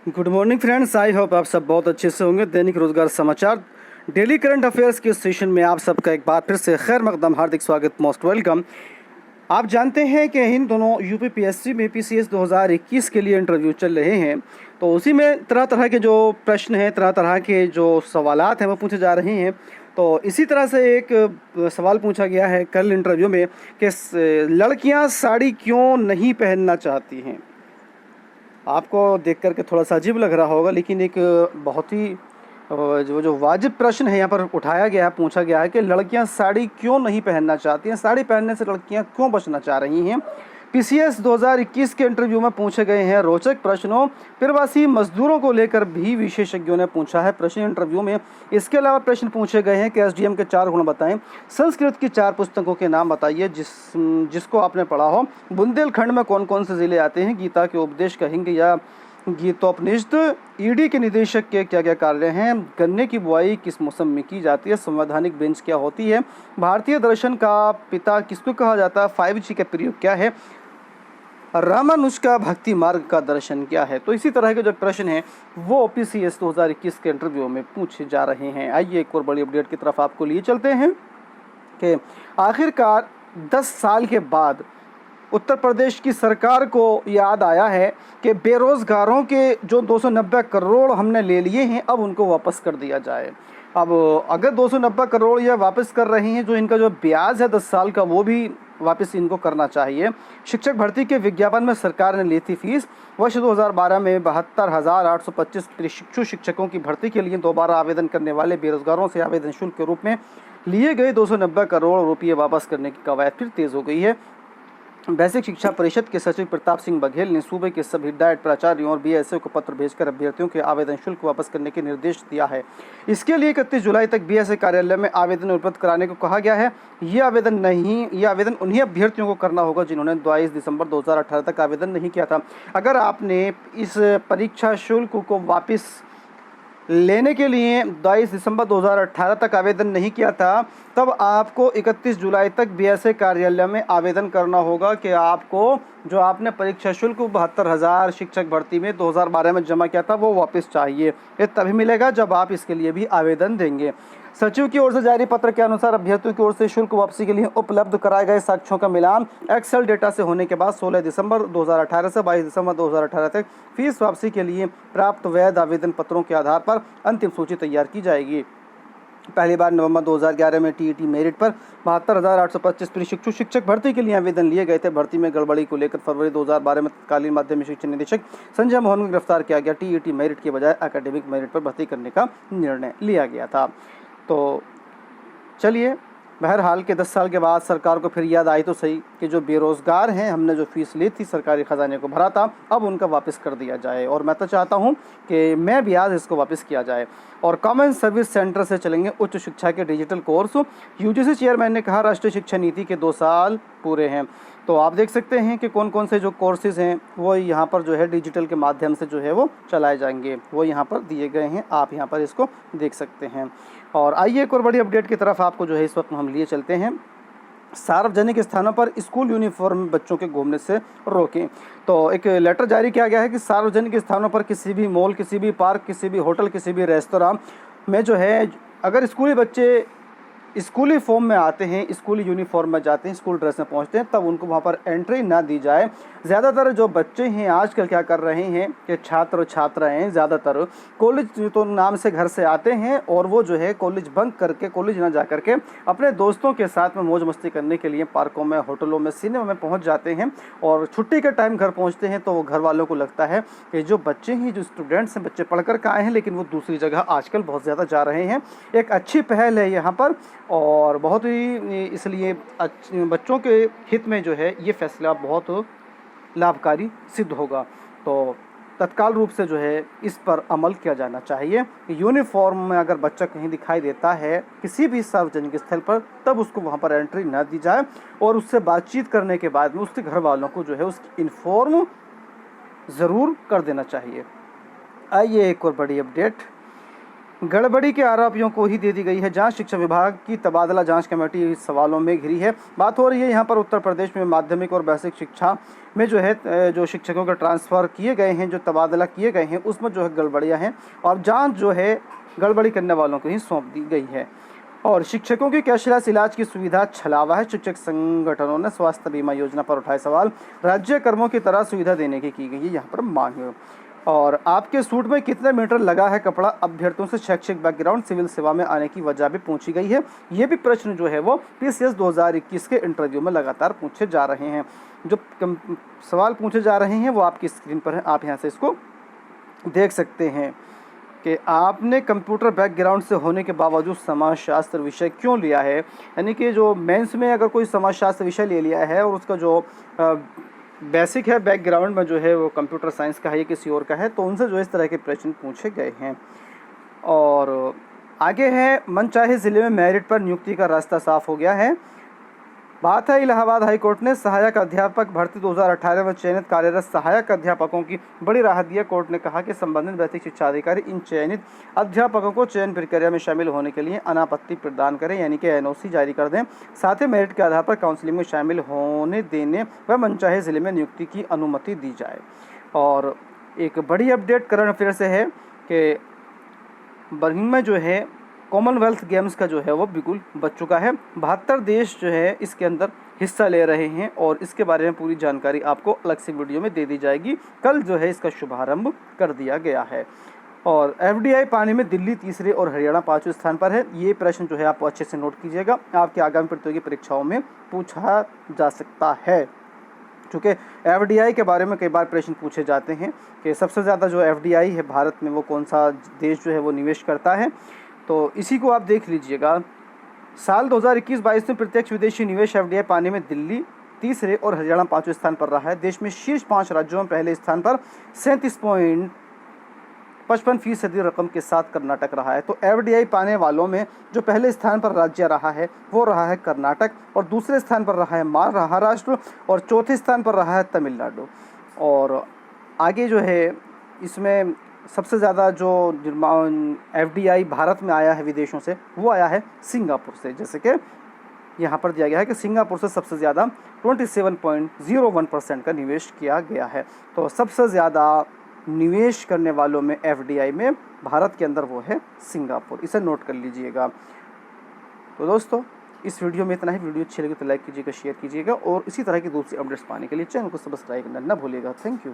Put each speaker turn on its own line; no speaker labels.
Good morning friends, I hope आप सब बहुत अच्छे से होंगे। दैनिक रोजगार समाचार डेली करंट अफेयर्स के सेशन में आप सबका एक बार फिर से खैर मकदम, हार्दिक स्वागत, मोस्ट वेलकम। आप जानते हैं कि इन दोनों यूपीपीएससी में पीसीएस 2021 के लिए इंटरव्यू चल रहे हैं, तो उसी में तरह तरह के जो प्रश्न हैं, तरह तरह के जो सवालात हैं वो पूछे जा रहे हैं। तो इसी तरह से एक सवाल पूछा गया है कल इंटरव्यू में कि लड़कियां साड़ी क्यों नहीं पहनना चाहती हैं। आपको देख कर के थोड़ा सा अजीब लग रहा होगा, लेकिन एक बहुत ही जो वाजिब प्रश्न है यहाँ पर उठाया गया है, पूछा गया है कि लड़कियां साड़ी क्यों नहीं पहनना चाहती हैं, साड़ी पहनने से लड़कियां क्यों बचना चाह रही हैं। पीसीएस 2021 के इंटरव्यू में पूछे गए हैं रोचक प्रश्नों। प्रवासी मजदूरों को लेकर भी विशेषज्ञों ने पूछा है प्रश्न इंटरव्यू में। इसके अलावा प्रश्न पूछे गए हैं कि एसडीएम के 4 गुण बताएं, संस्कृत की 4 पुस्तकों के नाम बताइए जिसको आपने पढ़ा हो, बुंदेलखंड में कौन कौन से ज़िले आते हैं, गीता के उपदेश कहेंगे या गीतोपनिषद, ईडी के निदेशक के क्या क्या कार्य हैं, गन्ने की बुआई किस मौसम में की जाती है, संवैधानिक बेंच क्या होती है, भारतीय दर्शन का पिता किसको कहा जाता है, 5G का प्रयोग क्या है, रामानुज का भक्ति मार्ग का दर्शन क्या है। तो इसी तरह के जो प्रश्न हैं वो पीसीएस 2021 के इंटरव्यू में पूछे जा रहे हैं। आइए एक और बड़ी अपडेट की तरफ आपको लिए चलते हैं कि आखिरकार 10 साल के बाद उत्तर प्रदेश की सरकार को याद आया है कि बेरोजगारों के जो 290 करोड़ हमने ले लिए हैं, अब उनको वापस कर दिया जाए। अब अगर 290 करोड़ या वापस कर रहे हैं, जो इनका जो ब्याज है 10 साल का, वो भी वापस इनको करना चाहिए। शिक्षक भर्ती के विज्ञापन में सरकार ने ली थी फीस। वर्ष 2012 में 72,825 प्रशिक्षु शिक्षकों की भर्ती के लिए दोबारा आवेदन करने वाले बेरोजगारों से आवेदन शुल्क के रूप में लिए गए 290 करोड़ रुपये वापस करने की कवायद फिर तेज हो गई है। बेसिक शिक्षा परिषद के सचिव प्रताप सिंह बघेल ने सूबे के सभी डाइट प्राचार्यों और बीएसए को पत्र भेजकर अभ्यर्थियों के आवेदन शुल्क वापस करने के निर्देश दिया है। इसके लिए 31 जुलाई तक बीएसए कार्यालय में आवेदन उपलब्ध कराने को कहा गया है। ये आवेदन उन्हीं अभ्यर्थियों को करना होगा जिन्होंने 22 दिसंबर 2018 तक आवेदन नहीं किया था। अगर आपने इस परीक्षा शुल्क को वापस लेने के लिए 22 दिसंबर 2018 तक आवेदन नहीं किया था, तब आपको 31 जुलाई तक बीएसए कार्यालय में आवेदन करना होगा कि आपको जो आपने परीक्षा शुल्क 72,000 शिक्षक भर्ती में 2012 में जमा किया था वो वापस चाहिए। ये तभी मिलेगा जब आप इसके लिए भी आवेदन देंगे। सचिव की ओर से जारी पत्र के अनुसार अभ्यर्थियों की ओर से शुल्क वापसी के लिए उपलब्ध कराए गए साक्ष्यों का मिलान एक्सेल डेटा से होने के बाद 16 दिसंबर 2018 से 22 दिसंबर 2018 तक फीस वापसी के लिए प्राप्त वैध आवेदन पत्रों के आधार पर अंतिम सूची तैयार की जाएगी। पहली बार नवंबर 2011 में टीईटी मेरिट पर 72,825 प्रशिक्षु शिक्षक भर्ती के लिए आवेदन लिए गए थे। भर्ती में गड़बड़ी को लेकर फरवरी 2012 में तत्कालीन माध्यमिक शिक्षा निदेशक संजय मोहन को गिरफ्तार किया गया। टीईटी मेरिट के बजाय एकेडमिक मेरिट पर भर्ती करने का निर्णय लिया गया था। तो चलिए, बहरहाल के 10 साल के बाद सरकार को फिर याद आई तो सही कि जो बेरोज़गार हैं, हमने जो फीस ली थी सरकारी ख़जाने को भरा था, अब उनका वापस कर दिया जाए। और मैं तो चाहता हूं कि मैं भी आज इसको वापस किया जाए। और कॉमन सर्विस सेंटर से चलेंगे उच्च शिक्षा के डिजिटल कोर्स। यूजीसी चेयरमैन ने कहा राष्ट्रीय शिक्षा नीति के 2 साल पूरे हैं। तो आप देख सकते हैं कि कौन कौन से जो कोर्सेज़ हैं वो यहाँ पर जो है डिजिटल के माध्यम से जो है वो चलाए जाएंगे, वो यहाँ पर दिए गए हैं, आप यहाँ पर इसको देख सकते हैं। और आइए एक और बड़ी अपडेट की तरफ आपको जो है इस वक्त हम लिए चलते हैं। सार्वजनिक स्थानों पर स्कूल यूनिफॉर्म में बच्चों के घूमने से रोकें। तो एक लेटर जारी किया गया है कि सार्वजनिक स्थानों पर किसी भी मॉल, किसी भी पार्क, किसी भी होटल, किसी भी रेस्तरां में जो है अगर स्कूली बच्चे स्कूली फॉर्म में आते हैं, स्कूली यूनिफॉर्म में जाते हैं, स्कूल ड्रेस में पहुंचते हैं, तब उनको वहां पर एंट्री ना दी जाए। ज़्यादातर जो बच्चे हैं आजकल क्या कर रहे हैं कि छात्र छात्राएं ज़्यादातर कॉलेज तो नाम से घर से आते हैं और वो जो है कॉलेज बंक करके, कॉलेज ना जा करके अपने दोस्तों के साथ में मौज मस्ती करने के लिए पार्कों में, होटलों में, सिनेमा में पहुँच जाते हैं। और छुट्टी के टाइम घर पहुँचते हैं तो वो घर वालों को लगता है कि जो बच्चे हैं, जो स्टूडेंट्स हैं, बच्चे पढ़ कर के आए हैं लेकिन वो दूसरी जगह आजकल बहुत ज़्यादा जा रहे हैं। एक अच्छी पहल है यहाँ पर और बहुत ही इसलिए बच्चों के हित में जो है ये फैसला बहुत लाभकारी सिद्ध होगा। तो तत्काल रूप से जो है इस पर अमल किया जाना चाहिए। यूनिफॉर्म में अगर बच्चा कहीं दिखाई देता है किसी भी सार्वजनिक स्थल पर, तब उसको वहाँ पर एंट्री न दी जाए और उससे बातचीत करने के बाद में उसके घर वालों को जो है उसकी इन्फॉर्म ज़रूर कर देना चाहिए। आइए एक और बड़ी अपडेट। गड़बड़ी के आरोपियों को ही दे दी गई है जांच। शिक्षा विभाग की तबादला जांच कमेटी इस सवालों में घिरी है। बात हो रही है यहाँ पर उत्तर प्रदेश में माध्यमिक और बेसिक शिक्षा में जो है जो शिक्षकों के ट्रांसफ़र किए गए हैं, जो तबादला किए गए हैं, उसमें जो है गड़बड़ियाँ हैं और जाँच जो है गड़बड़ी करने वालों को ही सौंप दी गई है। और शिक्षकों की कैशलेस इलाज की सुविधा छलावा है। शिक्षक संगठनों ने स्वास्थ्य बीमा योजना पर उठाए सवाल। राज्य कर्मों की तरह सुविधा देने की गई है यहाँ पर मांग। और आपके सूट में कितने मीटर लगा है कपड़ा, अभ्यर्थियों से शैक्षिक बैकग्राउंड, सिविल सेवा में आने की वजह भी पूछी गई है। ये भी प्रश्न जो है वो PCS 2021 के इंटरव्यू में लगातार पूछे जा रहे हैं। जो सवाल पूछे जा रहे हैं वो आपकी स्क्रीन पर है, आप यहाँ से इसको देख सकते हैं कि आपने कंप्यूटर बैकग्राउंड से होने के बावजूद समाजशास्त्र विषय क्यों लिया है। यानी कि जो मेंस में अगर कोई समाजशास्त्र विषय ले लिया है और उसका जो बेसिक है बैकग्राउंड में जो है वो कंप्यूटर साइंस का है या किसी और का है, तो उनसे जो इस तरह के प्रश्न पूछे गए हैं। और आगे है, मनचाहे ज़िले में मेरिट पर नियुक्ति का रास्ता साफ हो गया है। बात है इलाहाबाद हाई कोर्ट ने सहायक अध्यापक भर्ती 2018 में चयनित कार्यरत सहायक अध्यापकों की बड़ी राहत दी है। कोर्ट ने कहा कि संबंधित बेसिक शिक्षा अधिकारी इन चयनित अध्यापकों को चयन प्रक्रिया में शामिल होने के लिए अनापत्ति प्रदान करें, यानी कि NOC जारी कर दें। साथ ही मेरिट के आधार पर काउंसलिंग में शामिल होने देने व मनचाहे ज़िले में नियुक्ति की अनुमति दी जाए। और एक बड़ी अपडेट करंट अफेयर से है कि बर्मिंघम में जो है कॉमनवेल्थ गेम्स का जो है वो बिल्कुल बच चुका है। 72 देश जो है इसके अंदर हिस्सा ले रहे हैं और इसके बारे में पूरी जानकारी आपको अलग से वीडियो में दे दी जाएगी। कल जो है इसका शुभारंभ कर दिया गया है। और FDI पाने में दिल्ली तीसरे और हरियाणा 5वें स्थान पर है। ये प्रश्न जो है आप अच्छे से नोट कीजिएगा, आपकी आगामी प्रतियोगी परीक्षाओं में पूछा जा सकता है। चूँकि FDI के बारे में कई बार प्रश्न पूछे जाते हैं कि सबसे ज़्यादा जो FDI है भारत में वो कौन सा देश जो है वो निवेश करता है, तो इसी को आप देख लीजिएगा। साल 2021-22 में प्रत्यक्ष विदेशी निवेश FDI पाने में दिल्ली तीसरे और हरियाणा 5वें स्थान पर रहा है। देश में शीर्ष 5 राज्यों में पहले स्थान पर 37.55% रकम के साथ कर्नाटक रहा है। तो FDI पाने वालों में जो पहले स्थान पर राज्य रहा है वो रहा है कर्नाटक, और दूसरे स्थान पर रहा है महाराष्ट्र, और चौथे स्थान पर रहा है तमिलनाडु। और आगे जो है इसमें सबसे ज़्यादा जो FDI भारत में आया है विदेशों से वो आया है सिंगापुर से। जैसे कि यहाँ पर दिया गया है कि सिंगापुर से सबसे ज़्यादा 27.01% का निवेश किया गया है। तो सबसे ज़्यादा निवेश करने वालों में FDI में भारत के अंदर वो है सिंगापुर, इसे नोट कर लीजिएगा। तो दोस्तों इस वीडियो में इतना ही। वीडियो अच्छी लगी तो लाइक कीजिएगा, शेयर कीजिएगा, और इसी तरह की दूसरी अपडेट्स पाने के लिए चैनल को सब्सक्राइब करना ना भूलिएगा। Thank you.